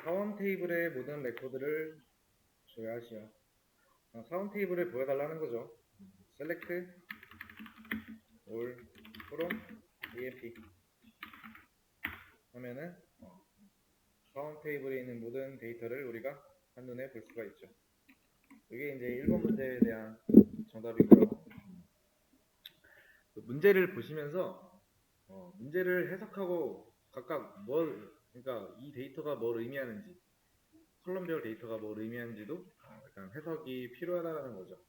사원 테이블의 모든 레코드를 조회하시오. 사원 테이블을 보여달라는 거죠. select all from emp 하면은 사원 테이블에 있는 모든 데이터를 우리가 한눈에 볼 수가 있죠. 이게 이제 1번 문제에 대한 정답이고요. 문제를 보시면서 문제를 해석하고 각각 그러니까 이 데이터가 뭘 의미하는지, 컬럼별 데이터가 뭘 의미하는지도 약간 해석이 필요하다는 거죠.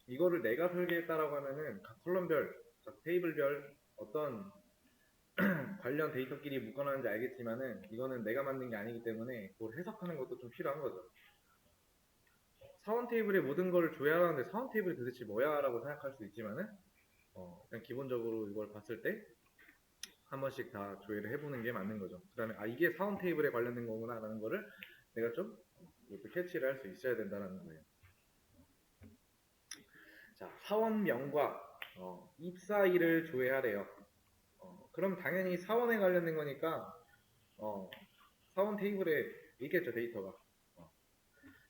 이거를 내가 설계했다라고 하면은 각 컬럼별, 각 테이블별 어떤 관련 데이터끼리 묶어놨는지 알겠지만은 이거는 내가 만든 게 아니기 때문에 그걸 해석하는 것도 좀 필요한 거죠. 사원 테이블의 모든 걸 조회하라는데 사원 테이블이 도대체 뭐야? 라고 생각할 수 있지만은 그냥 기본적으로 이걸 봤을 때 한 번씩 다 조회를 해보는 게 맞는 거죠. 그 다음에 이게 사원 테이블에 관련된 거구나 라는 거를 내가 좀 캐치를 할 수 있어야 된다는 거예요. 자, 사원명과 입사일을 조회하래요. 그럼 당연히 사원에 관련된 거니까 사원 테이블에 있겠죠, 데이터가.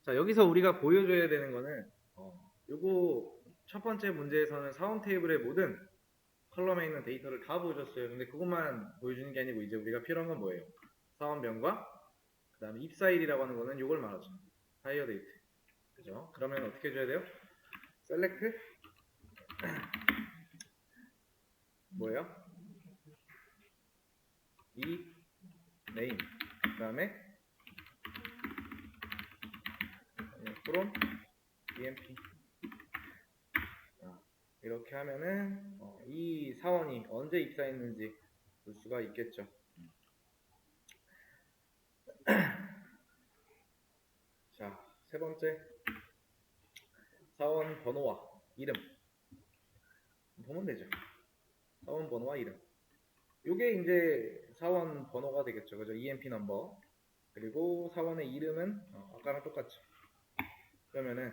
자, 여기서 우리가 보여줘야 되는 거는 요거 첫 번째 문제에서는 사원 테이블의 모든 컬럼에 있는 데이터를 다 보여줬어요. 근데 그것만 보여주는 게 아니고 이제 우리가 필요한 건 뭐예요? 사원명과 그 다음에 입사일이라고 하는 거는 요걸 말하죠. 하이어 데이트. 그죠? 그러면 어떻게 해줘야 돼요? select 뭐예요? 이 name 그 다음에 from emp 이렇게 하면은 이 사원이 언제 입사했는지 볼 수가 있겠죠. 자, 세 번째 사원 번호와 이름 보면 되죠. 사원 번호와 이름 요게 이제 사원 번호가 되겠죠. 그죠? EMP 넘버 그리고 사원의 이름은 아까랑 똑같죠. 그러면은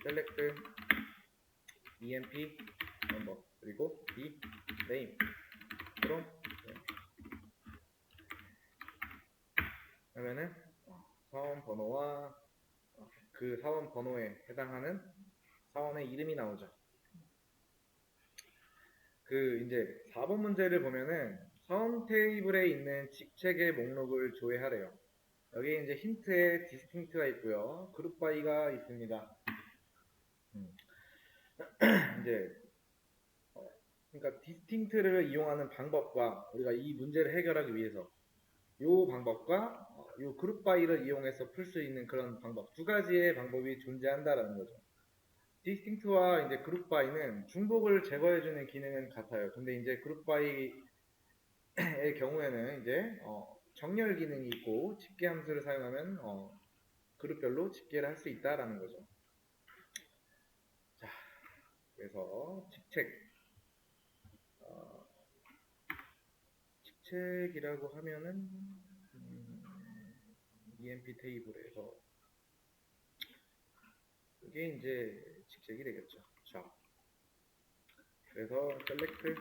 select EMP 넘버 그리고 이 name from 그러면은 사원 번호와 그 사원 번호에 해당하는 사원의 이름이 나오죠. 그 이제 4번 문제를 보면은 사원 테이블에 있는 직책의 목록을 조회하래요. 여기 이제 힌트에 디스팅트가 있고요. 그룹 바이가 있습니다. 이제 그러니까 디스팅트를 이용하는 방법과 우리가 이 문제를 해결하기 위해서 이 방법과 이 그룹 바이를 이용해서 풀 수 있는 그런 방법 두 가지의 방법이 존재한다라는 거죠. 디스팅트와 이제 그룹 바이는 중복을 제거해주는 기능은 같아요. 근데 이제 그룹 바이의 경우에는 이제 정렬 기능이 있고 집계 함수를 사용하면 그룹별로 집계를 할 수 있다라는 거죠. 자, 그래서 직책이라고 하면은 EMP 테이블에서 이게 이제 직책이 되겠죠. 자, 그래서 select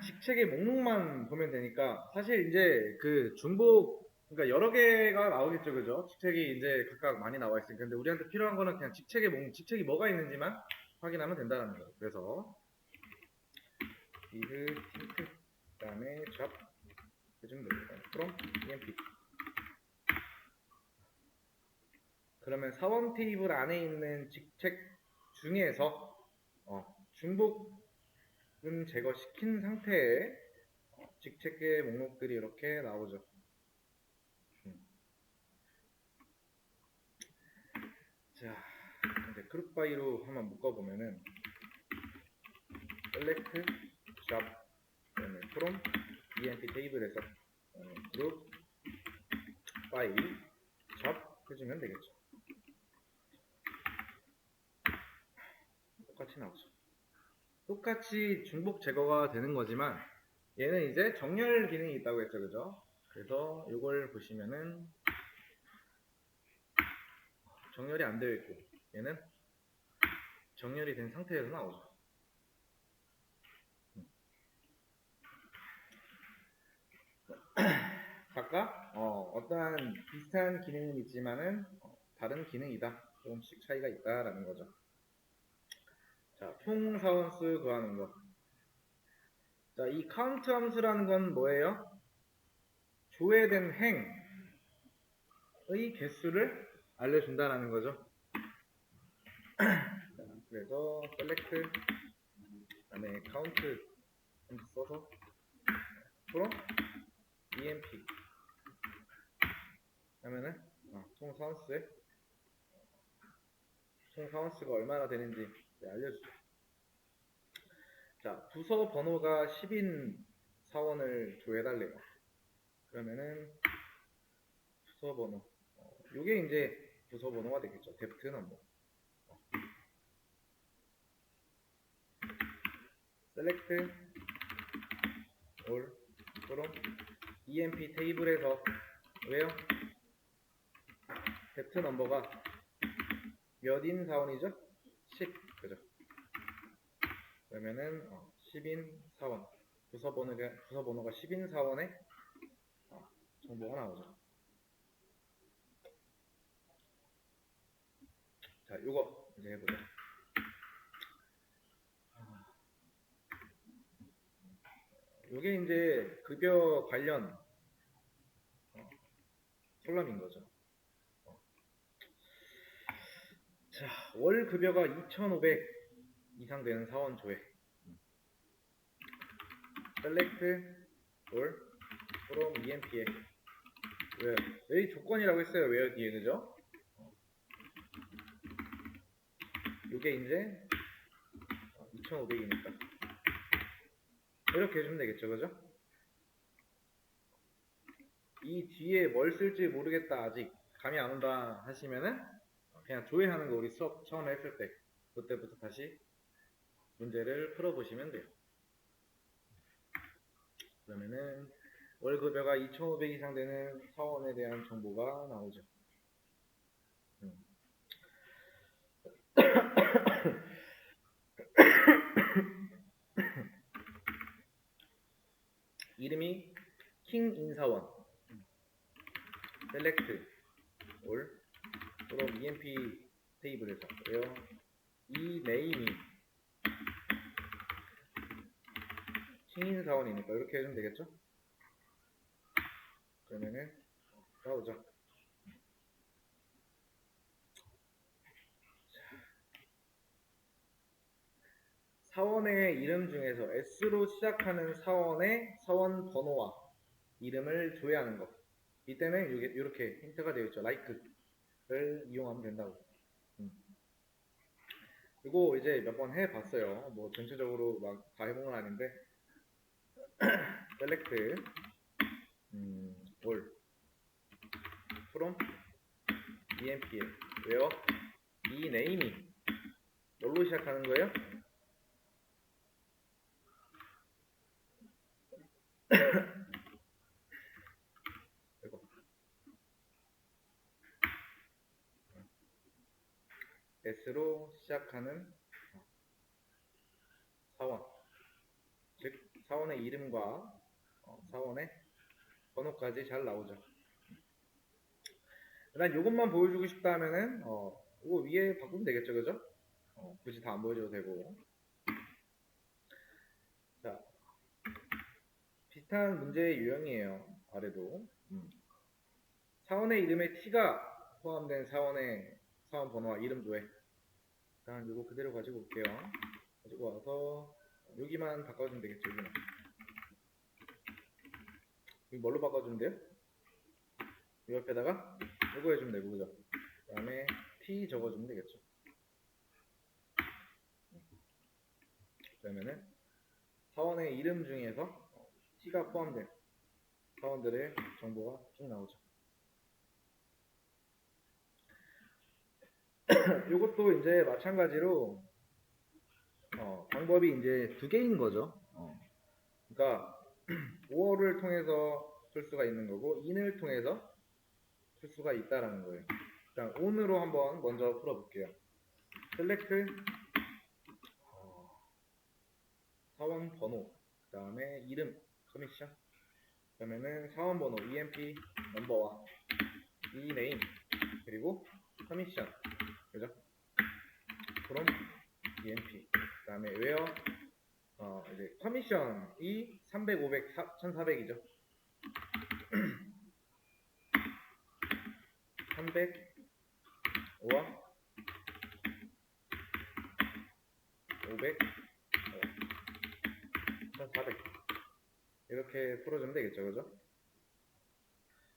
직책의 목록만 보면 되니까 사실 이제 그 중복 그러니까 여러 개가 나오겠죠, 그죠? 직책이 이제 각각 많이 나와 있으니까 근데 우리한테 필요한 거는 그냥 직책의 목록, 직책이 뭐가 있는지만 확인하면 된다는 거예요. 그래서 is tint 그다음에 job 해주면 됩니다. from emp 그러면 사원 테이블 안에 있는 직책 중에서 중복은 제거시킨 상태의 직책의 목록들이 이렇게 나오죠. 자, 이제 그룹 바이로 한번 묶어보면은 select job from emp 테이블에서 그룹 바이 job 해주면 되겠죠. 똑같이 나오죠. 똑같이 중복 제거가 되는 거지만 얘는 이제 정렬 기능이 있다고 했죠, 그죠? 그래서 이걸 보시면은 정렬이 안 되어 있고 얘는 정렬이 된 상태에서 나오죠. 각각 어떠한 비슷한 기능은 있지만은 다른 기능이다. 조금씩 차이가 있다라는 거죠. 자, 총 사원수 구하는 거. 자, 이 카운트 함수라는 건 뭐예요? 조회된 행의 개수를 알려준다라는 거죠. 자, 그래서 select 그다음에 count 함수 써서 from emp 하면은 총 사원수가 얼마나 되는지 알려주죠. 자, 부서 번호가 10인 사원을 조회해달래요. 그러면은 부서 번호 요게 이제 부서 번호가 되겠죠. depth number. select all from emp 테이블에서 왜요? depth number가 몇인 사원이죠? 10. 그죠? 그러면은 10인 사원 부서 번호가 10인 사원에 정보가 나오죠. 자, 요거 이제 해보죠. 요게 이제 급여 관련 콜럼인 거죠. 자, 월 급여가 2,500 이상 되는 사원 조회. select all from emp에 여기 조건이라고 했어요. where 뒤에 그죠? 요게 이제 2,500이니까 이렇게 해주면 되겠죠, 그죠? 이 뒤에 뭘 쓸지 모르겠다, 아직 감이 안 온다 하시면은 그냥 조회하는 거 우리 수업 처음에 했을 때 그때부터 다시 문제를 풀어보시면 돼요. 그러면은 월급여가 2,500 이상 되는 사원에 대한 정보가 나오죠. 이름이 킹 인사원 select all from emp 테이블에서 왜요? 이 네임이 킹 인사원이니까 이렇게 해주면 되겠죠? 그러면은 나오죠. 사원의 이름 중에서 S로 시작하는 사원의 사원 번호와 이름을 조회하는 것. 이때는 이렇게 힌트가 되어 있죠. like를 이용하면 된다고. 그리고 이제 몇 번 해봤어요. 뭐 전체적으로 막 다 해본 건 아닌데 select all from emp에 왜요? 이 네임이 뭘로 시작하는 거예요? 이거. S로 시작하는 사원, 즉 사원의 이름과 사원의 번호까지 잘 나오죠. 난 이것만 보여주고 싶다 하면은 이거 위에 바꾸면 되겠죠, 그죠? 굳이 다 안 보여줘도 되고. 자, 비슷한 문제의 유형이에요. 아래도 사원의 이름에 T가 포함된 사원 번호와 이름 조회. 일단 이거 그대로 가지고 올게요. 가지고 와서 여기만 바꿔주면 되겠죠. 여기는. 이거 뭘로 바꿔주면 돼요? 이 옆에다가 이거 해주면 되고, 그죠? 그 다음에 T 적어주면 되겠죠. 그러면은 사원의 이름 중에서 T가 포함된 사원들의 정보가 쭉 나오죠. 이것도 이제 마찬가지로 방법이 이제 두 개인 거죠. 그러니까 5월을 통해서 풀 수가 있는 거고 in을 통해서 풀 수가 있다라는 거예요. 일단 on으로 한번 먼저 풀어볼게요. select 사원 번호, 그 다음에 이름, 커미션, 그 그러면은 사원번호 EMP 넘버와 이네임 그리고 커미션 그죠? from EMP 그 다음에 where 이제 커미션이 300, 500, 1400이죠. 300와 500, 1400 이렇게 풀어주면 되겠죠, 그죠?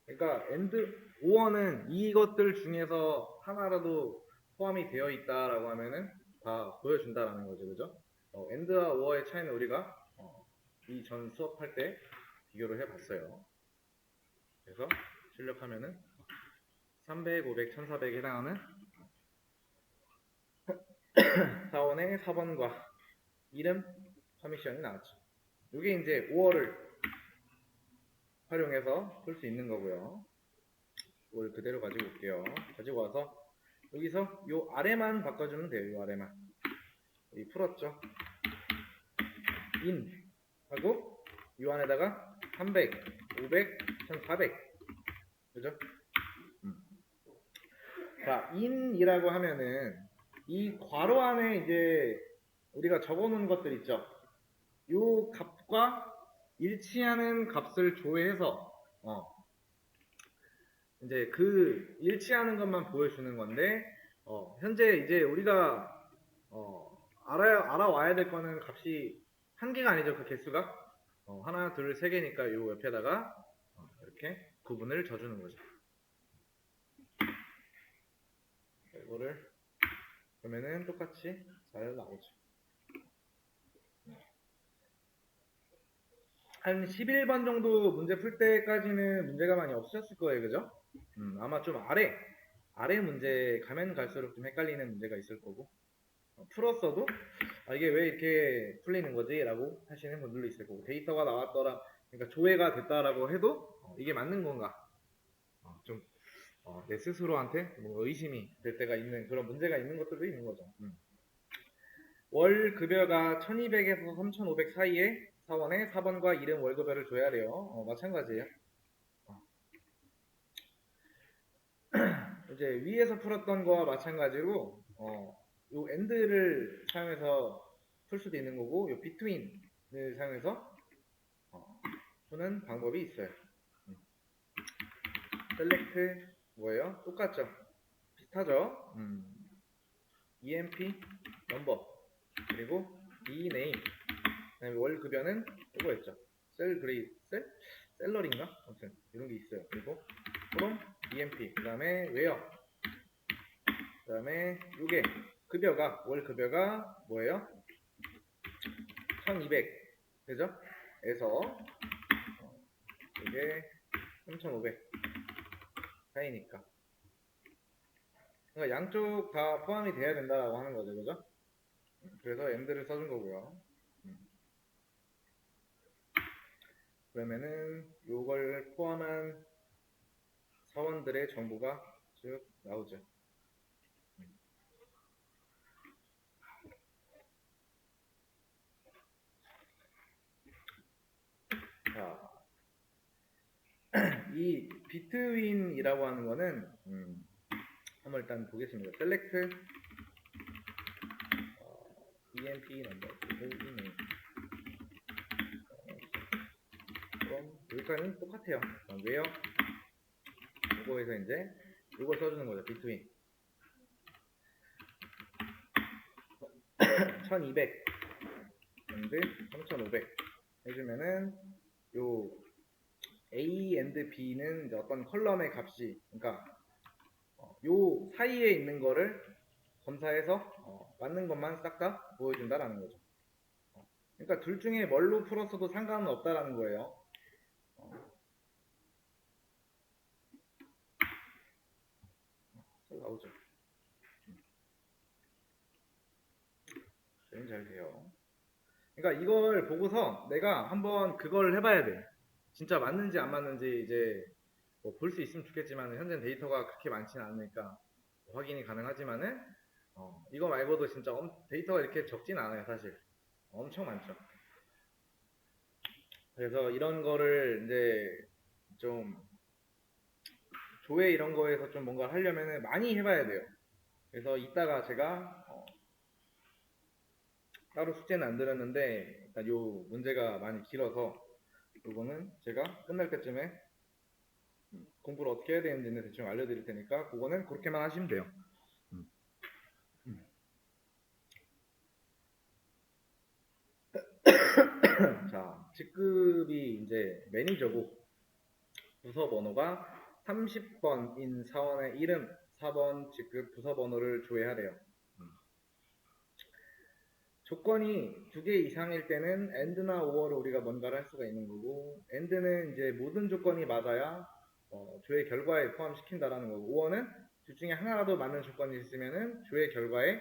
그러니까 엔드 오어는 이것들 중에서 하나라도 포함이 되어 있다라고 하면은 다 보여준다라는 거죠, 그죠? 엔드와 오어의 차이는 우리가 이 전 수업할 때 비교를 해봤어요. 그래서 출력하면은 300, 500, 1400에 해당하는 사원의 4번과 이름 커미션이 나왔죠. 이게 이제 5어를 활용해서 풀 수 있는 거고요. 이걸 그대로 가지고 올게요. 가지고 와서 여기서 요 아래만 바꿔주면 돼요. 요 아래만. 여기 풀었죠. 인 하고 요 안에다가 300, 500, 1400 그죠? 자, in이라고 하면은 이 괄호 안에 이제 우리가 적어놓은 것들 있죠. 요 값과 일치하는 값을 조회해서 이제 그 일치하는 것만 보여주는 건데 현재 이제 우리가 알아와야 될 거는 값이 한 개가 아니죠. 그 개수가 하나, 둘, 세 개니까 요 옆에다가 이렇게 구분을 져주는 거죠. 이거를 그러면은 똑같이 잘 나오죠. 한 11번 정도 문제 풀 때까지는 문제가 많이 없으셨을 거예요. 그죠? 아마 좀 아래 문제 가면 갈수록 좀 헷갈리는 문제가 있을 거고 풀었어도 이게 왜 이렇게 풀리는 거지? 라고 하시는 분들도 있을 거고 데이터가 나왔더라 그러니까 조회가 됐다라고 해도 이게 맞는 건가 좀 내 스스로한테 뭐 의심이 될 때가 있는 그런 문제가 있는 것들도 있는 거죠. 월 급여가 1200에서 3500 사이에 사원에 4번과 이름 월급여를 줘야 돼요. 마찬가지예요. 이제 위에서 풀었던 거와 마찬가지로 요 end를 사용해서 풀 수도 있는 거고 요 between을 사용해서 푸는 방법이 있어요. select 뭐예요? 똑같죠? 비슷하죠? EMP number 그리고 ename 그다음에 월 급여는 이거였죠. 셀러리인가? 아무튼 이런 게 있어요. 그리고 from EMP 그 다음에 where 그 다음에 요게 급여가 월 급여가 뭐예요? 1200 그죠? 에서 이게 3500 사이니까 그러니까 양쪽 다 포함이 돼야 된다라고 하는 거죠. 그죠? 그래서 end를 써준 거고요. 그러면은 요걸 포함한 사원들의 정보가 쭉 나오죠. 자, 이 between이라고 하는 거는 한번 일단 보겠습니다. select EMP 넘버 그리고 이메일 그럼 여기까지는 똑같아요. 왜요? 이거에서 이제 이걸 써주는 거죠. between 1200 and 3500 해주면은 요 A and B는 이제 어떤 컬럼의 값이 그러니까 요 사이에 있는 거를 검사해서 맞는 것만 싹 다 보여준다라는 거죠. 그러니까 둘 중에 뭘로 풀었어도 상관은 없다라는 거예요. 잘 나오죠. 잘 돼요. 그러니까 이걸 보고서 내가 한번 그걸 해봐야 돼. 진짜 맞는지 안 맞는지 이제 뭐 볼 수 있으면 좋겠지만 현재 데이터가 그렇게 많지는 않으니까 확인이 가능하지만은 이거 말고도 진짜 데이터가 이렇게 적진 않아요. 사실 엄청 많죠. 그래서 이런 거를 이제 좀 조회 이런 거에서 좀 뭔가 하려면은 많이 해봐야 돼요. 그래서 이따가 제가 따로 숙제는 안 드렸는데 일단 요 문제가 많이 길어서 요거는 제가 끝날 때쯤에 공부를 어떻게 해야 되는지는 대충 알려드릴 테니까 그거는 그렇게만 하시면 돼요. 자, 직급이 이제 매니저고 부서 번호가 30번인 사원의 이름, 4번 직급 부서 번호를 조회하래요. 조건이 2개 이상일 때는 AND나 OR을 우리가 뭔가를 할 수가 있는 거고, AND는 이제 모든 조건이 맞아야 조회 결과에 포함시킨다라는 거고, OR는 둘 중에 하나라도 맞는 조건이 있으면은 조회 결과에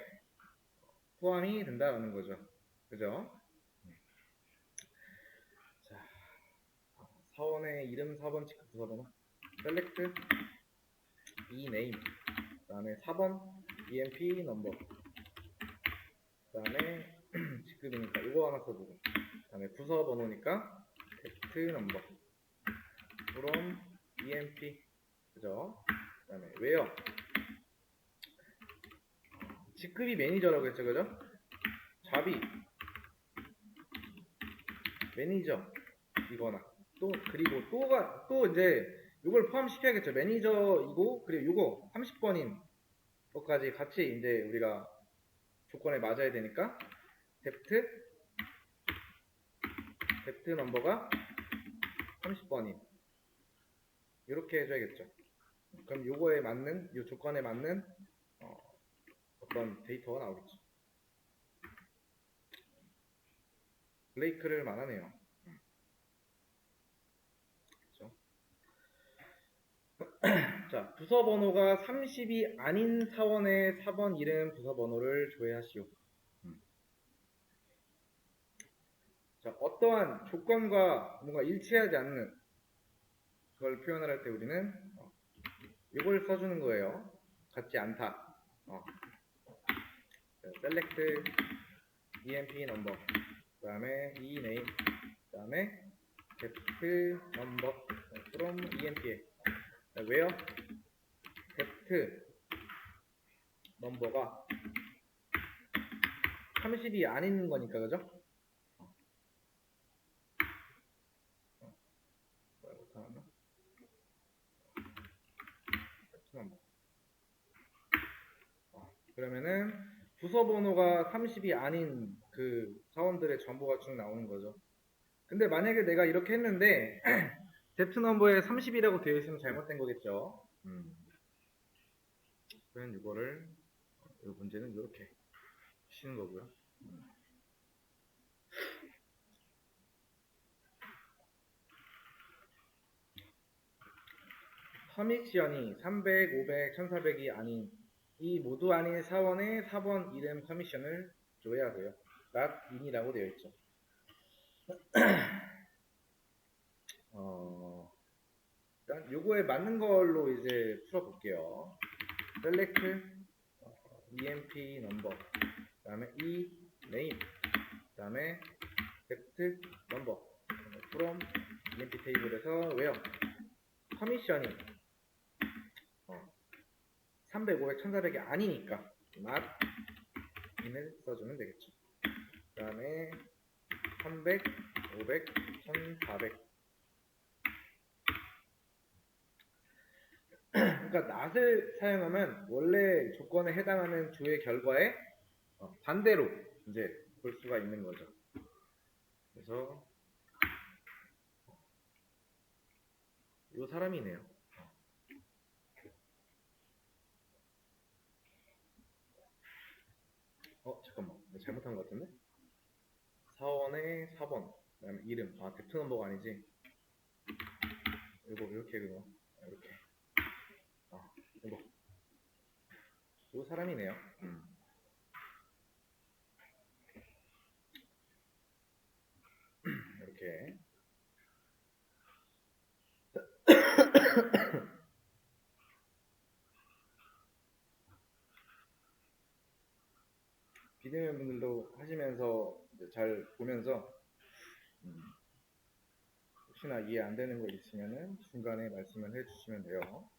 포함이 된다라는 거죠. 그죠? 자, 사원의 이름 4번 직급 부서 번호, select e name, 그 다음에 4번 EMP 넘버, 그 다음에 직급이니까 이거 하나 써주고, 그 다음에 부서 번호니까 덱트 넘버 from EMP, 그죠? 그 다음에 where 직급이 매니저라고 했죠, 그죠? 잡이 매니저 이거나 또 그리고 또 이제 이걸 포함시켜야겠죠. 매니저이고 그리고 이거 30번인 것까지 같이 이제 우리가 조건에 맞아야 되니까 뎁트 넘버가 30번인 이렇게 해줘야겠죠. 그럼 요거에 맞는 요 조건에 맞는 어떤 데이터가 나오겠죠. 블레이크를 말하네요. 그렇죠? 자, 부서 번호가 30이 아닌 사원의 4번 이름 부서 번호를 조회하시오. 자, 어떠한 조건과 뭔가 일치하지 않는 그걸 표현을 할 때 우리는 이걸 써주는 거예요. 같지 않다. select emp number, 그 다음에 e name, 그 다음에 depth number from emp에 where depth number가 30이 아닌 거니까, 그죠? 그러면은 부서 번호가 30이 아닌 그 사원들의 정보가 쭉 나오는 거죠. 근데 만약에 내가 이렇게 했는데 데프트 넘버에 30이라고 되어 있으면 잘못된 거겠죠. 그러면 이거를 이 문제는 이렇게 치는 거고요. 커미션이 300, 500, 1400이 아닌 이 모두 아닌 사원의 4번 이름 커미션을 줘야 돼요. not in이라고 되어 있죠. 일단 요거에 맞는 걸로 이제 풀어볼게요. select emp number, 그 다음에 e name, 그 다음에 depth number from emp 테이블에서 where 커미션이 300, 500, 1400이 아니니까 not in을 써주면 되겠죠. 그 다음에 300, 500, 1400. 그러니까 not을 사용하면 원래 조건에 해당하는 조의 결과에 반대로 이제 볼 수가 있는 거죠. 그래서 이 사람이네요. 잠깐만, 잘못한 것 같은데? 사원의 4번, 그 다음에 이름, 덱트 넘버가 아니지. 이거 이렇게 그거 이렇게 이거 이 사람이네요. 이렇게 비대면 분들도 하시면서 이제 잘 보면서 혹시나 이해 안 되는 거 있으면은 중간에 말씀을 해주시면 돼요.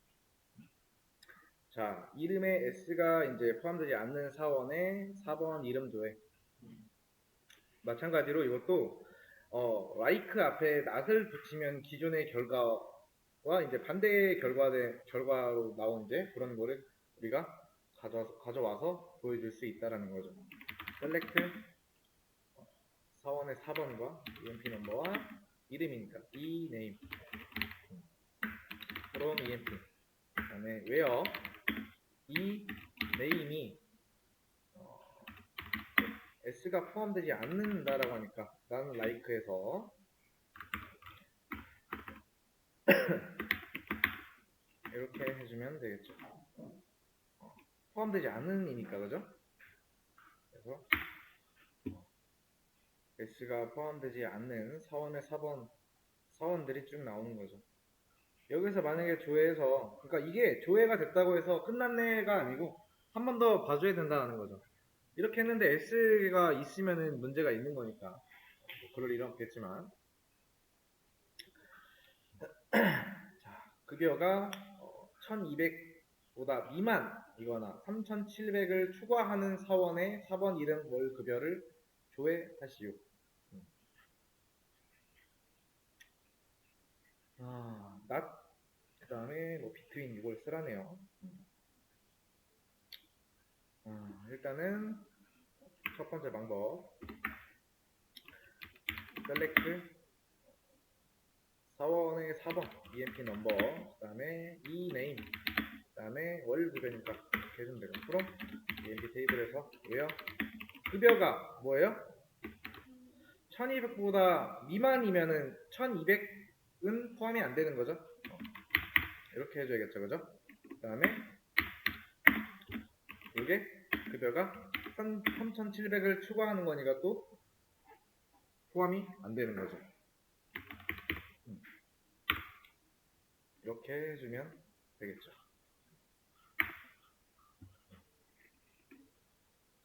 자, 이름에 S가 이제 포함되지 않는 사원의 4번 이름 조회. 마찬가지로 이것도 like 앞에 not을 붙이면 기존의 결과와 이제 반대의 결과로 나온 이제 그런 거를 우리가 가져와서 보여줄 수 있다라는 거죠. select 사원의 4번과 emp 넘버와 이름이니까 name from emp 그다음에 where 이 name이 s가 포함되지 않는다라고 하니까 나는 like에서 이렇게 해주면 되겠죠. 포함되지 않는이니까 그죠? 그래서 s가 포함되지 않는 사원의 4번 사원들이 쭉 나오는 거죠. 여기서 만약에 조회해서 그러니까 이게 조회가 됐다고 해서 끝났네가 아니고 한 번 더 봐줘야 된다는 거죠. 이렇게 했는데 S가 있으면은 문제가 있는 거니까 뭐 그럴 일은 없겠지만 자, 급여가 1200보다 미만이거나 3700을 추가하는 사원의 4번 이름 월 급여를 조회하시오. not 그 다음에 뭐 between 이걸 쓰라네요. 일단은 첫 번째 방법 select 사원의 4번 emp 넘버 그 다음에 name 그 다음에 월 급여니까 이렇게 해주면 되고 그럼 emp 테이블에서 왜요? 급여가 뭐예요? 1200보다 미만이면은 1200은 포함이 안 되는 거죠. 이렇게 해줘야겠죠, 그죠? 그 다음에 이게 급여가 3700을 추가하는 거니까 또 포함이 안 되는 거죠. 이렇게 해주면 되겠죠.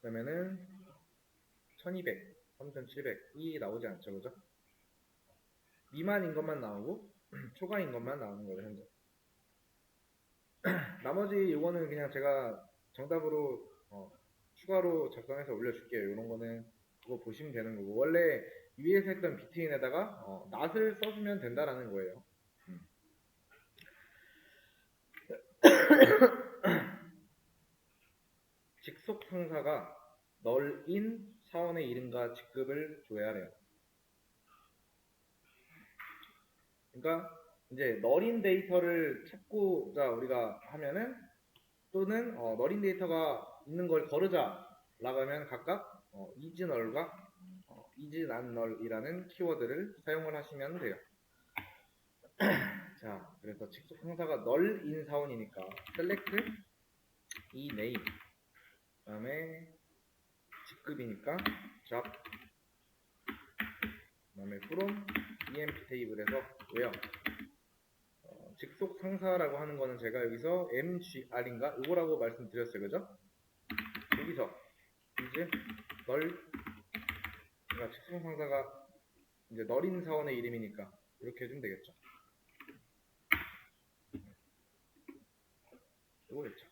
그러면은 1200, 3700이 나오지 않죠, 그죠? 미만인 것만 나오고 초과인 것만 나오는 거죠, 현재. 나머지 이거는 그냥 제가 정답으로 추가로 작성해서 올려줄게요. 이런 거는 그거 보시면 되는 거고 원래 위에서 했던 between에다가 not을 써주면 된다라는 거예요. 직속 상사가 널인 사원의 이름과 직급을 조회하래요. 그러니까 이제 널인 데이터를 찾고자 우리가 하면은 또는 널인 데이터가 있는 걸 거르자 라고 하면 각각 is null과 is not null이라는 키워드를 사용을 하시면 돼요. 자, 그래서 직속 상사가 널인 사원이니까 select 이 name 그 다음에 직급이니까 job 그 다음에 from emp 테이블에서 왜요? 직속 상사라고 하는 거는 제가 여기서 mgr인가 이거라고 말씀드렸어요, 그죠? 여기서 이제 널 그러니까 직속 상사가 이제 널인 사원의 이름이니까 이렇게 해주면 되겠죠. 이거겠죠.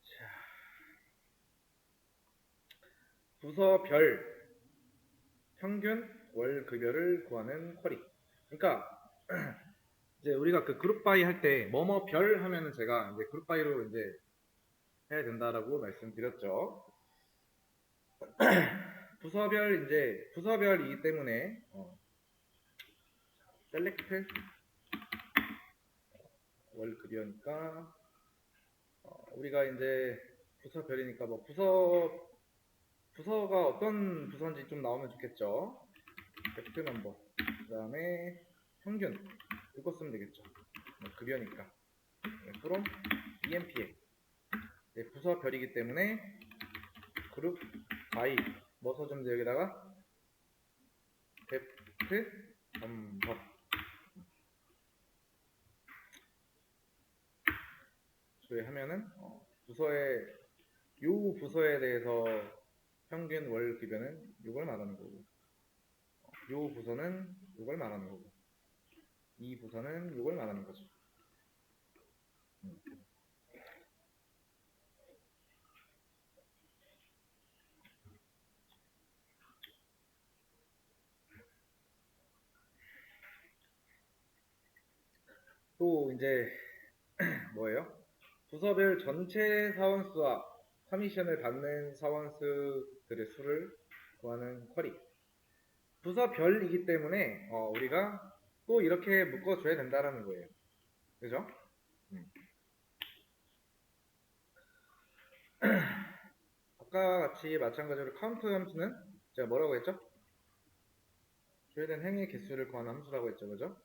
자, 부서별 평균 월 급여를 구하는 쿼리. 그러니까 이제 우리가 그 그룹 바이 할 때 뭐뭐 별 하면은 제가 이제 그룹 바이로 이제 해야 된다라고 말씀드렸죠. 부서별 이제 부서별이기 때문에 셀렉트 월 급여니까 우리가 이제 부서별이니까 뭐 부서가 어떤 부서인지 좀 나오면 좋겠죠. 팩트 넘버 그 다음에 평균 이거 쓰면 되겠죠. 급여니까 from EMPA 부서별이기 때문에 그룹 바이 뭐 써주면 돼 여기다가 팩트 넘버 조회하면은 부서의 요 부서에 대해서 평균 월 급여는 요걸 말하는 거고, 요 부서는 요걸 말하는 거고, 이 부서는 요걸 말하는 거죠. 또 이제 뭐예요? 부서별 전체 사원수와 커미션을 받는 사원수들의 수를 구하는 쿼리. 부서별이기 때문에 우리가 또 이렇게 묶어줘야 된다라는 거예요. 그죠? 아까 같이 마찬가지로 카운트 함수는 제가 뭐라고 했죠? 줘야 된 행의 개수를 구하는 함수라고 했죠. 그죠?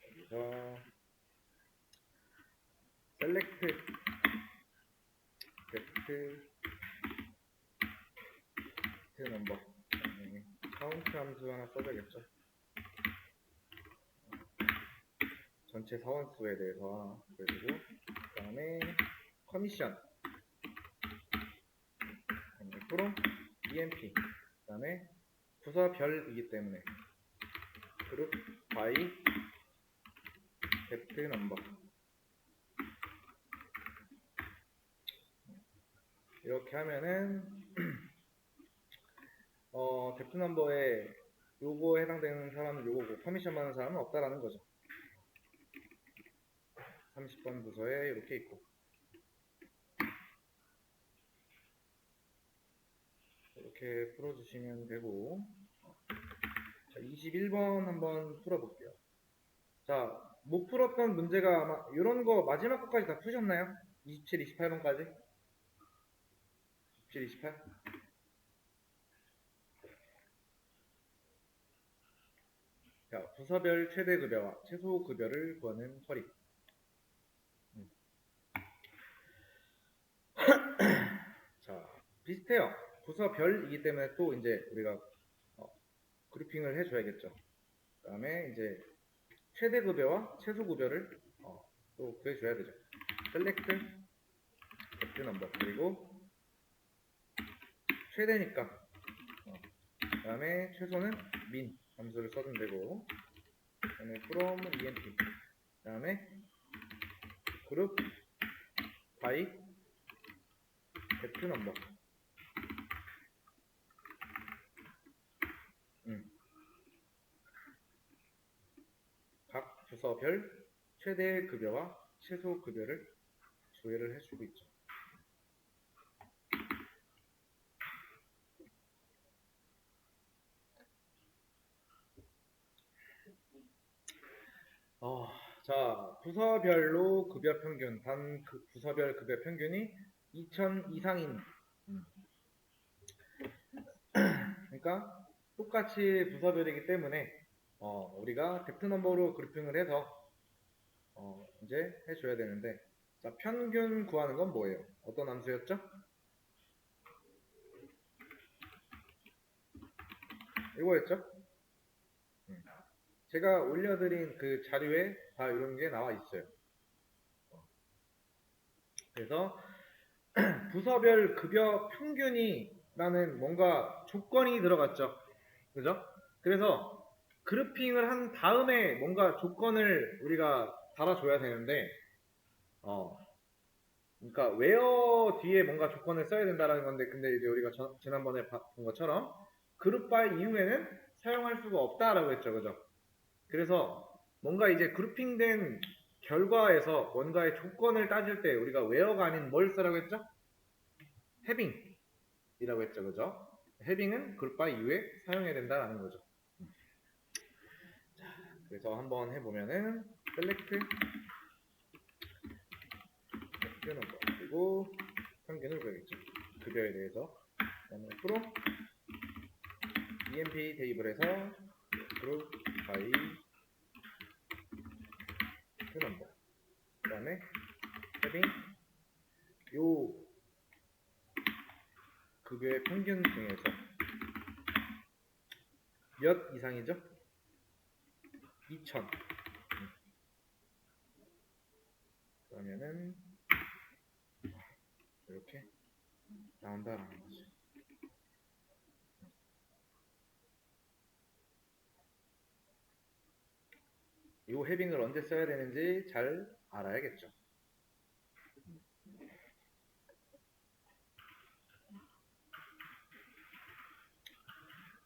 여기서 select get number 카운트 함수 하나 써줘야겠죠. 전체 사원수에 대해서 그리고 그 다음에 커미션 from emp 그 다음에 부서별이기 때문에 group by get number 이렇게 하면은 데프 넘버에 요거에 해당되는 사람은 요거고 커미션 받는 사람은 없다라는 거죠. 30번 부서에 이렇게 있고 이렇게 풀어주시면 되고 자 21번 한번 풀어볼게요. 자 못 풀었던 문제가 아마 이런 거 마지막 거까지 다 푸셨나요? 27, 28번까지? 27, 28? 자 부서별 최대 급여와 최소 급여를 구하는 처리. 자 비슷해요. 부서별이기 때문에 또 이제 우리가 그룹핑을 해줘야겠죠. 그 다음에 이제 최대 급여와 최소 급여를 또 구해줘야 되죠. select get number 그리고 최대니까 그 다음에 최소는 min 함수를 써주면 되고 그 다음에 from emp 그 다음에 group by get number 각 부서별 최대 급여와 최소 급여를 조회를 해주고 있죠. 자, 부서별로 급여 평균, 단 부서별 급여 평균이 2,000 이상인. 그러니까 똑같이 부서별이기 때문에 우리가 덱트 넘버로 그룹핑을 해서 이제 해줘야 되는데, 자 평균 구하는 건 뭐예요? 어떤 함수였죠? 이거였죠? 제가 올려드린 그 자료에 다 이런 게 나와 있어요. 그래서 부서별 급여 평균이라는 뭔가 조건이 들어갔죠. 그죠? 그래서 그룹핑을 한 다음에 뭔가 조건을 우리가 달아줘야 되는데, 그러니까 where 뒤에 뭔가 조건을 써야 된다라는 건데, 근데 이제 우리가 지난번에 본 것처럼 그룹 바이 이후에는 사용할 수가 없다라고 했죠. 그죠? 그래서 뭔가 이제 그룹핑된 결과에서 뭔가의 조건을 따질 때 우리가 where가 아닌 뭘 쓰라고 했죠? having이라고 했죠. 그죠? having은 그룹 바이 이후에 사용해야 된다라는 거죠. 자, 그래서 한번 해보면은 select number 그리고 평균을 구하겠죠. 급여에 대해서 그다음에 from emp 테이블에서 group by number 그 다음에 having 요 급여의 평균 중에서 몇 이상이죠? 2000 이렇게 나온다라는 거지. 이 헤빙을 언제 써야 되는지 잘 알아야겠죠.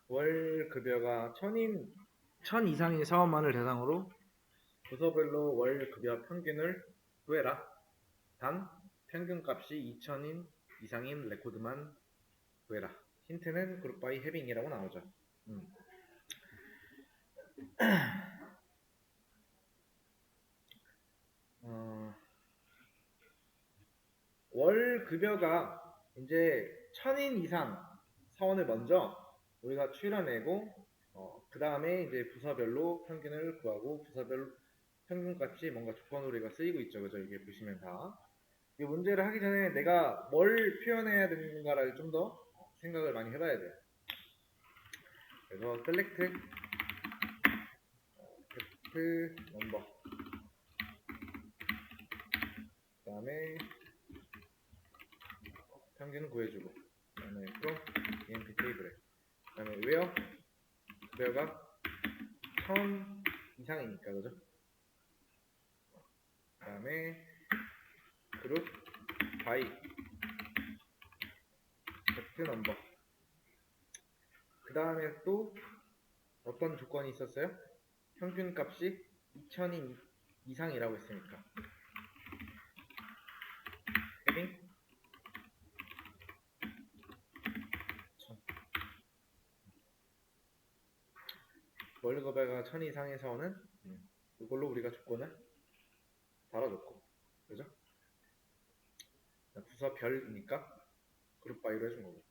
월 급여가 1000 이상인 사원만을 대상으로 부서별로 월 급여 평균을 구해라. 단 평균값이 2000인 이상인 레코드만 구해라. 힌트는 그룹 바이 헤빙이라고 나오죠. 월 급여가 이제 1000인 이상 사원을 먼저 우리가 추려내고 그 다음에 이제 부서별로 평균을 구하고 부서별 평균값이 뭔가 조건으로 우리가 쓰이고 있죠. 그죠? 이게 보시면 다. 이 문제를 하기 전에 내가 뭘 표현해야 되는가를 좀 더 생각을 많이 해봐야 돼요. 그래서 select 넘버 그 다음에 평균 구해주고 그 다음에 from emp 테이블에 그 다음에 where 급여가 1000 이상이니까 그죠? 그 다음에 그룹 by get 넘버 그 다음에 또 어떤 조건이 있었어요? 평균값이 2000인 이상이라고 했으니까 헤딩 월급여가 1000 이상의 사원은 이걸로 우리가 조건을 달아줬고 그죠? 부서별이니까 그룹 바이로 해준 거고.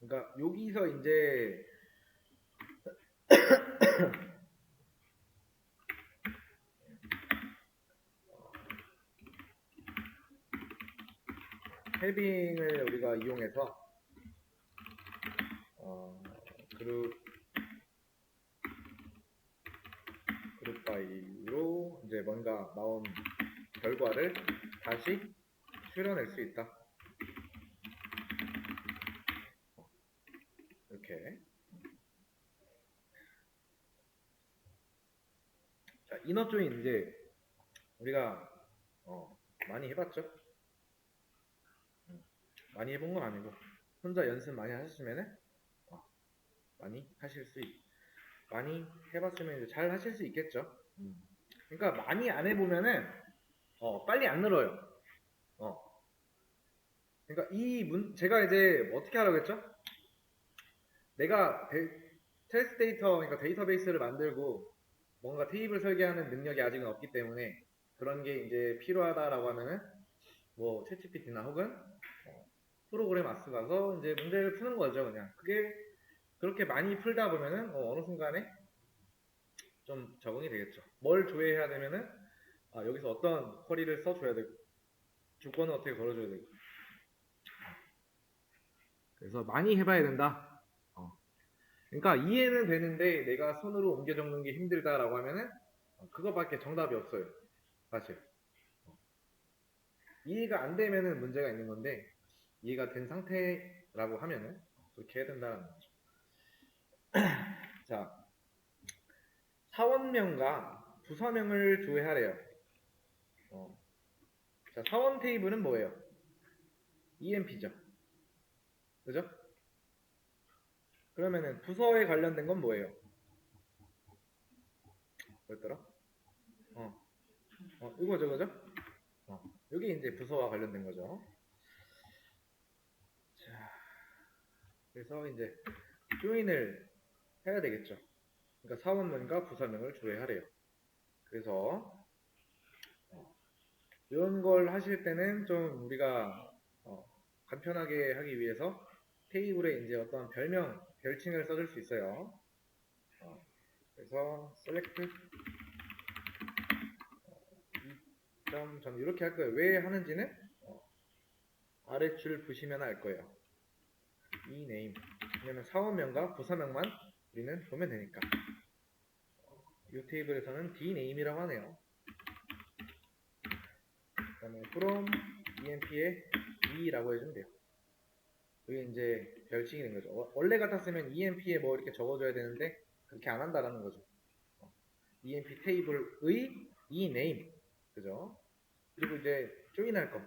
그러니까 여기서 이제 헤빙을 우리가 이용해서 그룹 바이로 이제 뭔가 나온 결과를 다시 추려낼 수 있다. 이렇게. 자, 이너 조인 이제 우리가 많이 해봤죠? 많이 해본 건 아니고 혼자 연습 많이 하셨으면은 많이 해봤으면 이제 잘 하실 수 있겠죠. 그러니까 많이 안 해보면은 빨리 안 늘어요. 그러니까 제가 이제 어떻게 하라고 했죠? 내가 테스트 데이터, 그러니까 데이터베이스를 만들고 뭔가 테이블 설계하는 능력이 아직은 없기 때문에 그런 게 이제 필요하다라고 하면은 뭐 챗GPT나 혹은 프로그램 아스 가서 이제 문제를 푸는 거죠. 그냥 그게 그렇게 많이 풀다 보면은 어느 순간에 좀 적응이 되겠죠. 뭘 조회해야 되면은 여기서 어떤 쿼리를 써줘야 되고 조건은 어떻게 걸어줘야 되고 그래서 많이 해봐야 된다. 그러니까 이해는 되는데 내가 손으로 옮겨 적는 게 힘들다라고 하면은 그거밖에 정답이 없어요. 사실 이해가 안 되면은 문제가 있는 건데 이해가 된 상태라고 하면은 그렇게 해야 된다는 거죠. 자, 사원명과 부서명을 조회하래요. 자, 사원 테이블은 뭐예요? EMP죠. 그죠? 그러면은 부서에 관련된 건 뭐예요? 뭐였더라? 이거죠, 그죠? 여기 이제 부서와 관련된 거죠. 자, 그래서 이제 조인을 해야 되겠죠. 그러니까 사원명과 부서명을 조회하래요. 그래서 이런 걸 하실 때는 좀 우리가 간편하게 하기 위해서 테이블에 이제 어떤 별칭을 써줄 수 있어요. 그래서 select 저는 이렇게 할 거예요. 왜 하는지는 아래줄 보시면 알 거예요. 이 네임. 왜냐면 사원명과 부서명만 우리는 보면 되니까. 이 테이블에서는 dName이라고 하네요. 그다음에 from emp의 e라고 해주면 돼요. 이게 이제 별칭이 된 거죠. 원래 같았으면 emp에 뭐 이렇게 적어줘야 되는데 그렇게 안 한다라는 거죠. emp 테이블의 ename, 그죠? 그리고 이제 조인할 거,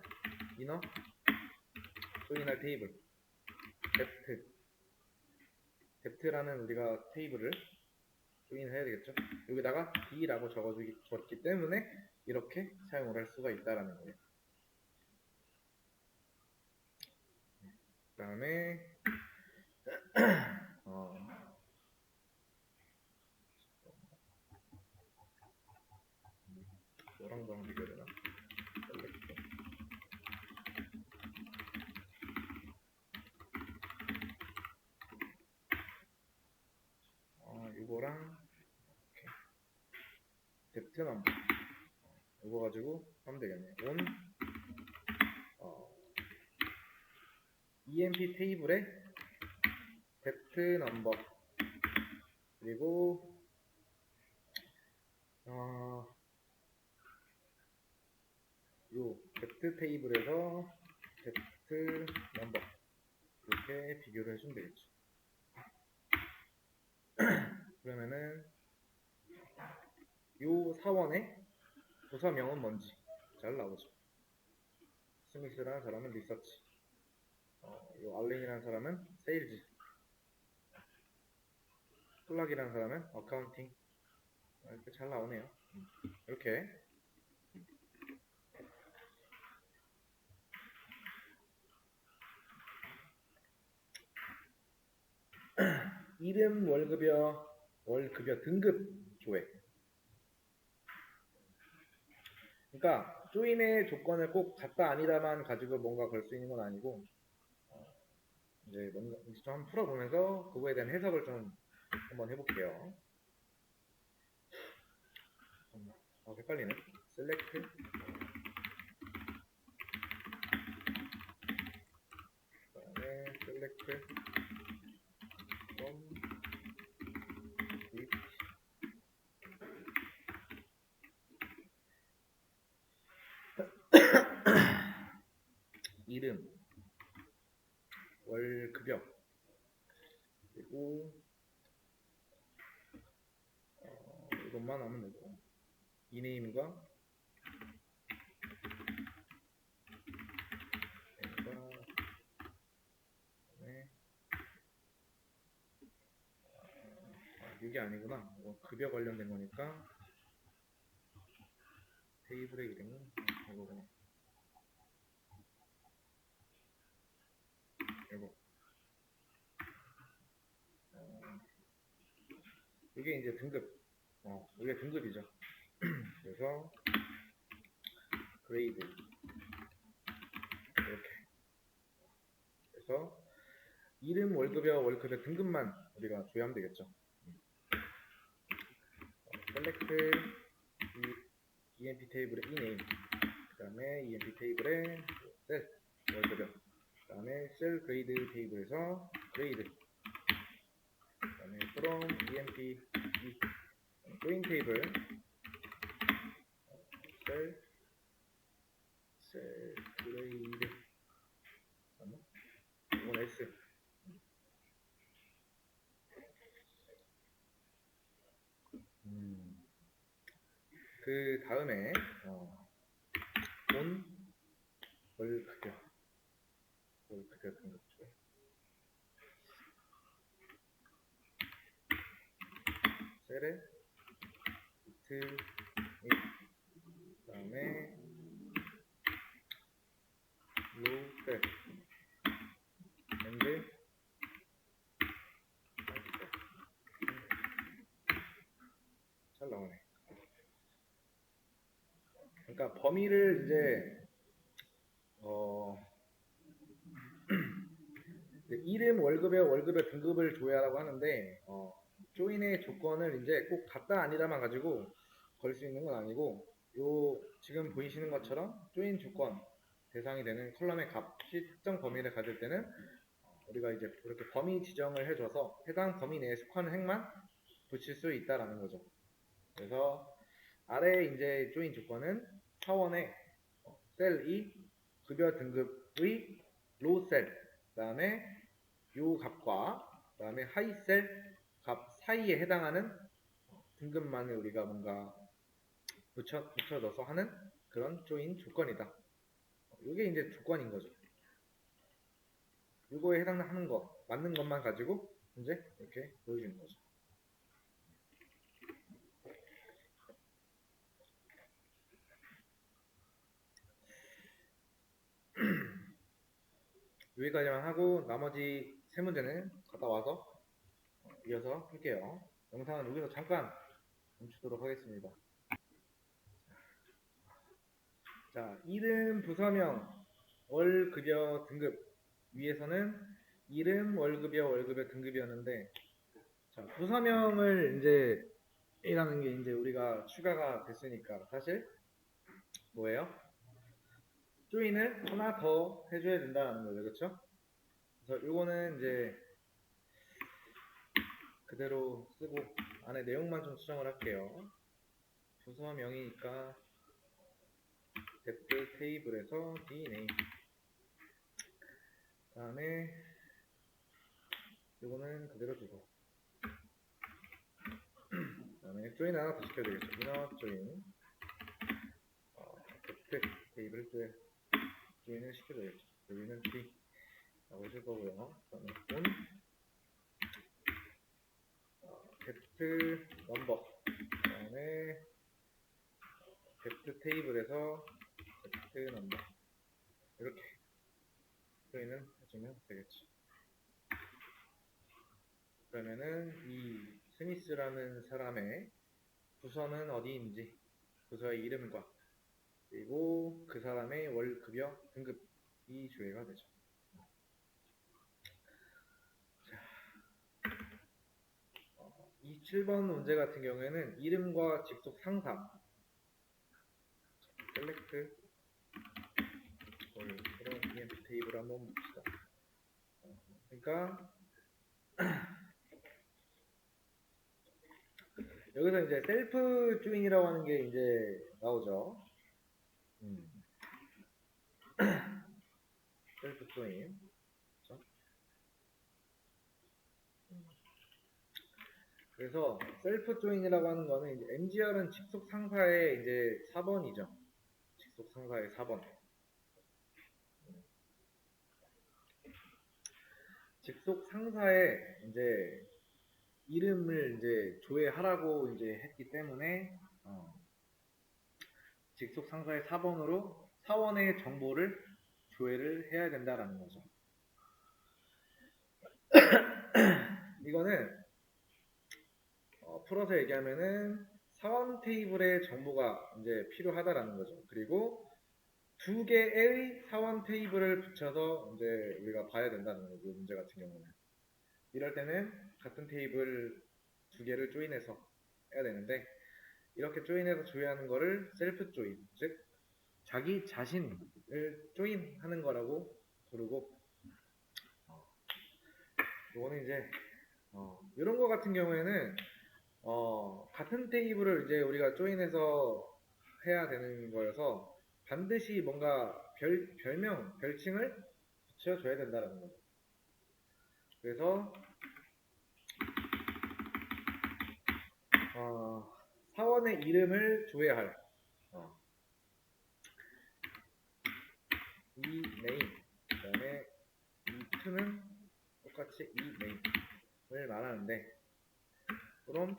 inner 조인할 테이블, depth라는 우리가 테이블을 조인을 해야 되겠죠. 여기다가 d라고 적어줬기 때문에 이렇게 사용을 할 수가 있다라는 거예요. 그 다음에 뭐랑 비교되나? 이거랑 depth number 이거 가지고 하면 되겠네. on emp 테이블에 depth number 그리고 요 depth 테이블에서 depth number 이렇게 비교를 해주면 되겠죠. 그러면은 요 사원의 도서명은 뭔지 잘 나오죠. 스미스라는 사람은 리서치, 요 알렌이라는 사람은 세일즈, 클락이라는 사람은 어카운팅. 이렇게 잘 나오네요. 이렇게 이름 월급여 등급 조회. 그러니까 조인의 조건을 꼭 같다 아니다만 가지고 뭔가 걸 수 있는 건 아니고 이제 뭔가 좀 한번 풀어보면서 그거에 대한 해석을 좀 한번 해볼게요. 헷갈리네. select 그다음에 select from with 이름 월급여 그리고 이것만 하면 되고 이네임과 이게 아니구나. 급여 관련된 거니까 테이블의 이름은 이거구나. 이거. 이게 이제 등급. 이게 등급이죠. 그래서 그레이드 이렇게. 그래서 이름 월급여 등급만 우리가 조회하면 되겠죠. select emp 테이블의 ename 그 다음에 emp 테이블의 cell 월급여 그 다음에 cell grade 테이블에서 grade 그 다음에 from emp join 테이블 cell grade 이건 S 그 다음에 온 월급여 등급조 셀에 비트 그 다음에 로우 셀 엔드 잘 나오네. 그러니까 범위를 이제 이름 월급여 등급을 조회하라고 하는데 조인의 조건을 이제 꼭 같다 아니다만 가지고 걸 수 있는 건 아니고 요 지금 보이시는 것처럼 조인 조건 대상이 되는 컬럼의 값이 특정 범위를 가질 때는 우리가 이제 이렇게 범위 지정을 해줘서 해당 범위 내에 속하는 행만 붙일 수 있다라는 거죠. 그래서 아래 이제 조인 조건은 사원의 셀 2, 급여 등급의 로우 셀, 그 다음에 요 값과 그 다음에 하이 셀 값 사이에 해당하는 등급만을 우리가 뭔가 붙여 넣어서 하는 그런 조인 조건이다. 이게 이제 조건인 거죠. 이거에 해당하는 거, 맞는 것만 가지고 이제 이렇게 보여주는 거죠. 여기까지만 하고 나머지 세 문제는 갔다 와서 이어서 할게요. 영상은 여기서 잠깐 멈추도록 하겠습니다. 자, 이름, 부서명, 월급여, 등급. 위에서는 이름, 월급여 등급이었는데, 자, 부서명을 이제 이라는 게 이제 우리가 추가가 됐으니까 사실 뭐예요? 조인을 하나 더 해줘야 된다는 거죠, 그렇죠? 그래서 요거는 이제 그대로 쓰고 안에 내용만 좀 수정을 할게요. 부서명이니까 데프 테이블에서 dname 그 다음에 요거는 그대로 두고 그 다음에 조인 하나 더 시켜야 되겠죠. inner join 데프 테이블 조인을 시켜줘야겠죠. 여기는 d 라고 해줄 거고요. 그 다음에 on 데프 넘버 그 다음에 데프 테이블에서 데프 넘버 이렇게 조인을 해주면 되겠죠. 그러면은 이 스미스라는 사람의 부서는 어디인지 부서의 이름과 그리고 그 사람의 월급여 등급이 조회가 되죠. 자, 이 7번 문제 같은 경우에는 이름과 직속 상사 셀렉트 그런 EMP 테이블 한번 봅시다. 그러니까 여기서 이제 셀프 조인이라고 하는 게 이제 나오죠. 셀프 조인. 그렇죠? 그래서 셀프 조인이라고 하는 거는 이제 MGR은 직속 상사의 이제 4번이죠. 직속 상사의 4번. 직속 상사의 이제 이름을 이제 조회하라고 이제 했기 때문에 직속 상사의 4번으로 사원의 정보를 조회를 해야 된다라는 거죠. 이거는 풀어서 얘기하면은 사원 테이블의 정보가 이제 필요하다라는 거죠. 그리고 두 개의 사원 테이블을 붙여서 이제 우리가 봐야 된다는 거죠. 이 문제 같은 경우는. 이럴 때는 같은 테이블 두 개를 조인해서 해야 되는데 이렇게 조인해서 조회하는 거를 셀프 조인, 즉 자기 자신을 조인하는 거라고 부르고 이거는 이제 이런 거 같은 경우에는 같은 테이블을 이제 우리가 조인해서 해야 되는 거여서 반드시 뭔가 별명, 별칭을 붙여줘야 된다는 거죠. 그래서 사원의 이름을 조회할 이 네임 그 다음에 이 to는 똑같이 이 네임을 말하는데 그럼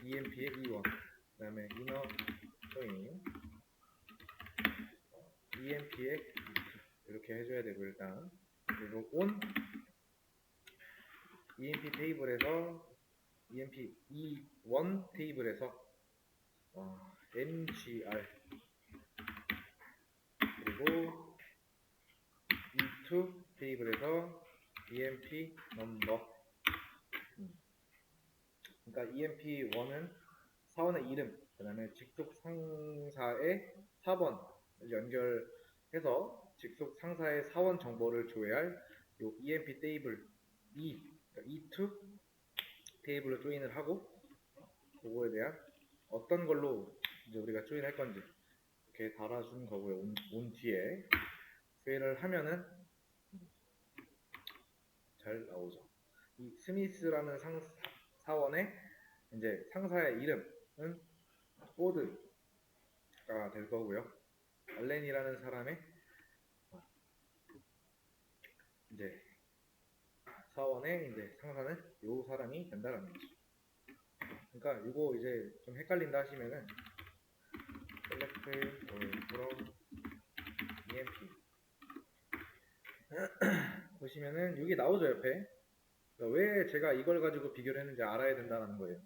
EMP의 E1 그 다음에 inner join EMP의 E2 이렇게 해줘야 되고 일단 그리고 on EMP 테이블에서 EMP E1 테이블에서 MGR 그리고 E2 테이블에서 EMP 넘버 그러니까 EMP1은 사원의 이름 그 다음에 직속 상사의 4번 연결해서 직속 상사의 사원 정보를 조회할 요 EMP 테이블 E2 테이블로 조인을 하고 그거에 대한 어떤 걸로 이제 우리가 조인할 건지 이렇게 달아준 거고요. 온 뒤에 수혜를 하면은 잘 나오죠. 이 스미스라는 사원의 이제 상사의 이름은 포드가 될 거고요. 알렌이라는 사람의 이제 사원의 이제 상사는 요 사람이 된다라는 거죠. 그러니까 이거 이제 좀 헷갈린다 하시면은 select or from EMP 보시면은 여기 나오죠 옆에. 그러니까 왜 제가 이걸 가지고 비교를 했는지 알아야 된다는 거예요.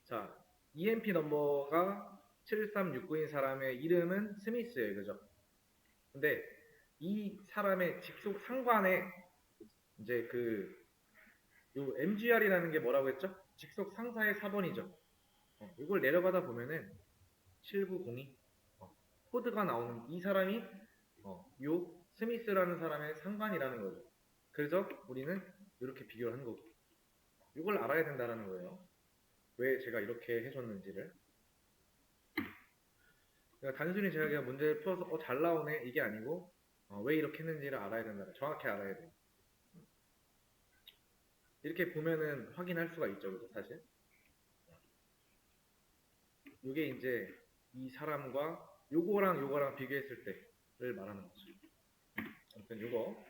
자, EMP 넘버가 736구인 사람의 이름은 스미스예요, 그죠? 근데 이 사람의 직속 상관에 이제 요 MGR이라는 게 뭐라고 했죠? 직속 상사의 4번이죠. 이걸 내려가다 보면은 7902 코드가 나오는 이 사람이 요 스미스라는 사람의 상관이라는 거죠. 그래서 우리는 이렇게 비교를 하는 거고 이걸 알아야 된다는 거예요. 왜 제가 이렇게 해줬는지를. 그러니까 단순히 제가 그냥 문제를 풀어서 잘 나오네 이게 아니고 왜 이렇게 했는지를 알아야 된다. 정확히 알아야 돼요. 이렇게 보면은 확인할 수가 있죠, 그죠, 사실. 이게 이제 이 사람과 요거랑 비교했을 때를 말하는 거죠. 아무튼 요거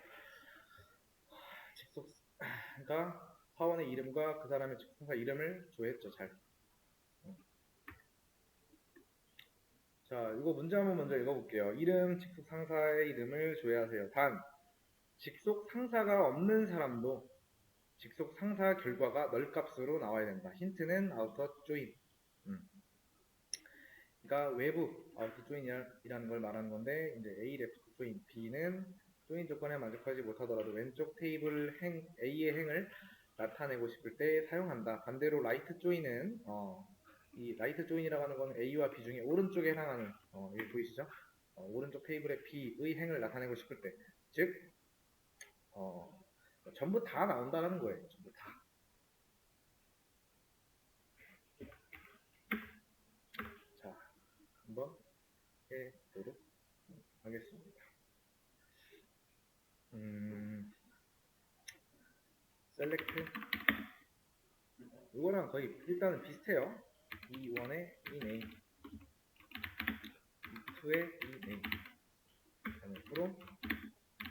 직속 그러니까 사원의 이름과 그 사람의 직속상사 이름을 조회했죠, 잘. 자, 이거 문제 한번 먼저 읽어볼게요. 이름, 직속 상사의 이름을 조회하세요. 단, 직속 상사가 없는 사람도 직속 상사 결과가 널값으로 나와야 된다. 힌트는 아우터 조인. 그러니까 외부 아우터 조인이라는 걸 말하는 건데, 이제 A 레프트 조인, B는 조인 조건에 만족하지 못하더라도 왼쪽 테이블 A의 행을 나타내고 싶을 때 사용한다. 반대로 라이트 조인은 이 라이트 조인이라고 하는 건 A와 B 중에 오른쪽에 해당하는 여기 보이시죠? 오른쪽 테이블의 B의 행을 나타내고 싶을 때, 즉 전부 다 나온다는 거예요. 전부 다. 자, 한번 해보도록 하겠습니다. 셀렉트 이거랑 거의 일단은 비슷해요. E1의 E-name, E2의 E-name, 그다음에 from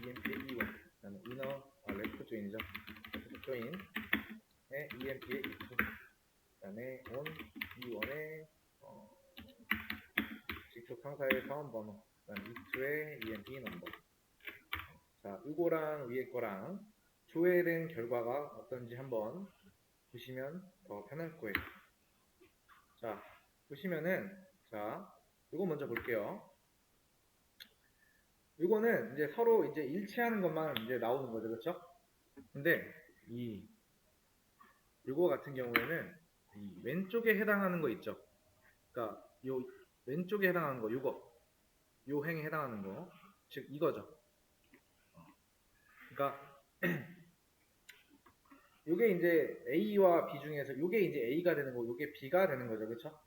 EMP의 E1, 그다음에 left join이죠. left join의 EMP의 E2, 그다음에 on E1의 직속 상사의 사원 번호, 그다음에 E2의 EMP 넘버. 자, 이거랑 위에 거랑 조회된 결과가 어떤지 한번 보시면 더 편할 거예요. 자, 보시면은 자, 이거 먼저 볼게요. 이거는 이제 서로 이제 일치하는 것만 이제 나오는 거죠, 그렇죠? 근데 이거 같은 경우에는 이 왼쪽에 해당하는 거 있죠. 그러니까 요 왼쪽에 해당하는 거, 요 행에 해당하는 거, 즉 이거죠. 그러니까 요게 이제 A와 B 중에서 요게 이제 A가 되는 거고 요게 B가 되는 거죠, 그렇죠?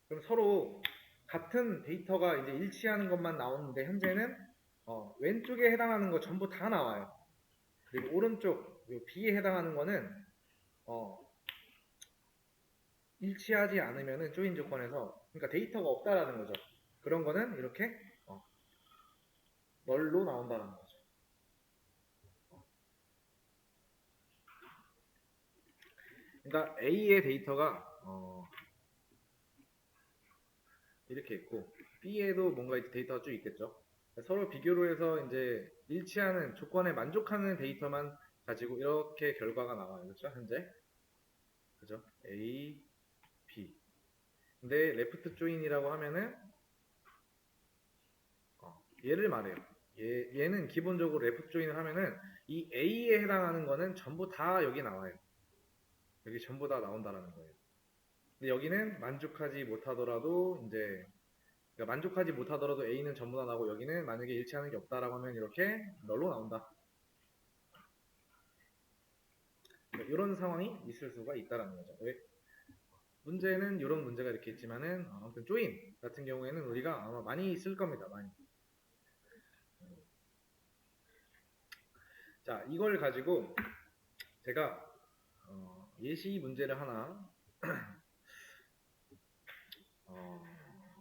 그럼 서로 같은 데이터가 이제 일치하는 것만 나오는데 현재는 왼쪽에 해당하는 거 전부 다 나와요. 그리고 오른쪽 B에 해당하는 거는 일치하지 않으면은 조인 조건에서 그러니까 데이터가 없다라는 거죠. 그런 거는 이렇게 널로 나온다는 거죠. 그러니까 A의 데이터가 이렇게 있고 B에도 뭔가 데이터가 쭉 있겠죠. 서로 비교로 해서 이제 일치하는 조건에 만족하는 데이터만 가지고 이렇게 결과가 나와요. 그렇죠? 현재. 그죠? A, B. 근데 레프트 조인이라고 하면은 얘를 말해요. 얘는 기본적으로 레프트 조인을 하면은 이 A에 해당하는 거는 전부 다 여기 나와요. 여기 전부 다 나온다라는 거예요. 근데 여기는 만족하지 못하더라도 이제 그러니까 만족하지 못하더라도 A는 전부 다 나오고 여기는 만약에 일치하는 게 없다라고 하면 이렇게 널로 나온다. 그러니까 이런 상황이 있을 수가 있다라는 거죠. 왜? 문제는 이런 문제가 이렇게 있지만은 아무튼 조인 같은 경우에는 우리가 아마 많이 쓸 겁니다. 많이. 자, 이걸 가지고 제가 예시 문제를 하나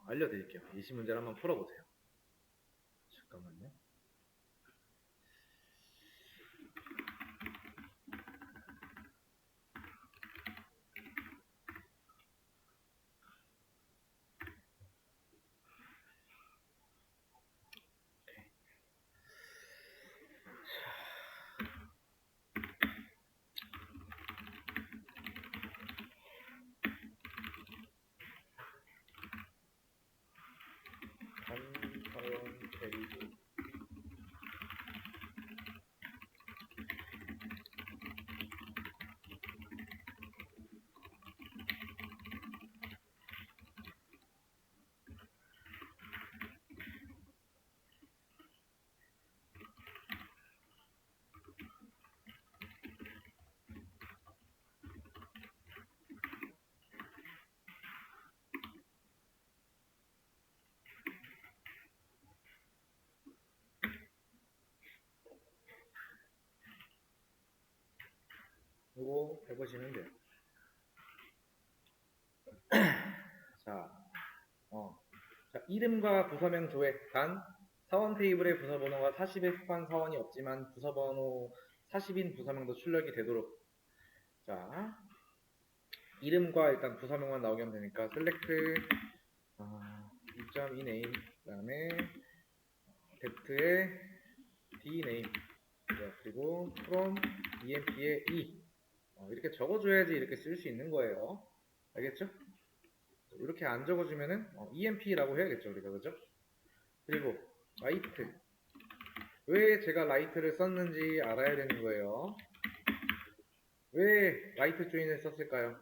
알려드릴게요. 예시 문제를 한번 풀어보세요. 잠깐만요. 단사원 대리부. 이거 해보시면 돼요. 자, 자, 이름과 부서명 조회. 단, 사원 테이블에 부서번호가 40에 속한 사원이 없지만 부서번호 40인 부서명도 출력이 되도록. 자, 이름과 일단 부서명만 나오게 하면 되니까 select 2.ename 그 다음에 depth의 dname 그리고 from emp의 e 이렇게 적어줘야지 이렇게 쓸 수 있는 거예요. 알겠죠? 이렇게 안 적어주면은 emp라고 해야겠죠 우리가. 그죠? 그리고 라이트. 왜 제가 라이트를 썼는지 알아야 되는 거예요. 왜 라이트 조인을 썼을까요?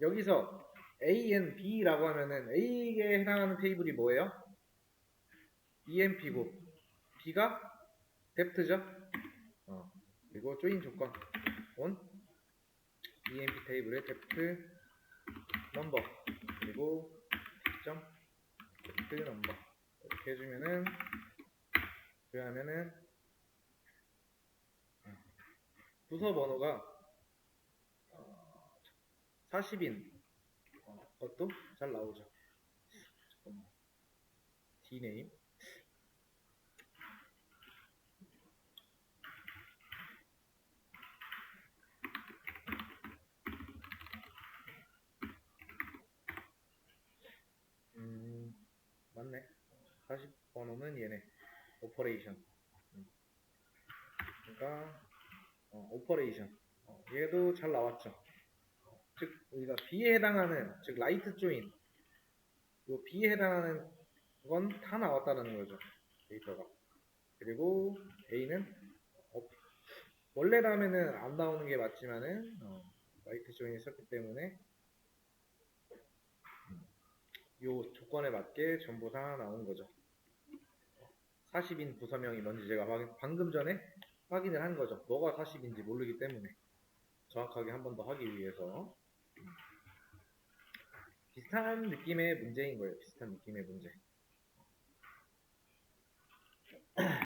여기서 A, N, B라고 하면은 A에 해당하는 테이블이 뭐예요? EMP고 B가 depth죠? 그리고 조인 조건 on EMP 테이블의 depth 넘버 그리고 점 depth 넘버 이렇게 해주면은 그러면은 부서 번호가 40인 것도 잘 나오죠. D네임 맞네. 40번호는 얘네 오퍼레이션. 그러니까 오퍼레이션 얘도 잘 나왔죠. 즉 우리가 B에 해당하는 즉 라이트 조인 요 B에 해당하는 건 다 나왔다는 거죠. 데이터가. 그리고 A는 원래라면은 안 나오는 게 맞지만은 라이트 조인이 썼기 때문에 요 조건에 맞게 전부 다 나온 거죠. 40인 부서명이 뭔지 제가 방금 전에 확인을 한 거죠. 뭐가 40인지 모르기 때문에 정확하게 한 번 더 하기 위해서. 비슷한 느낌의 문제인 거예요. 비슷한 느낌의 문제.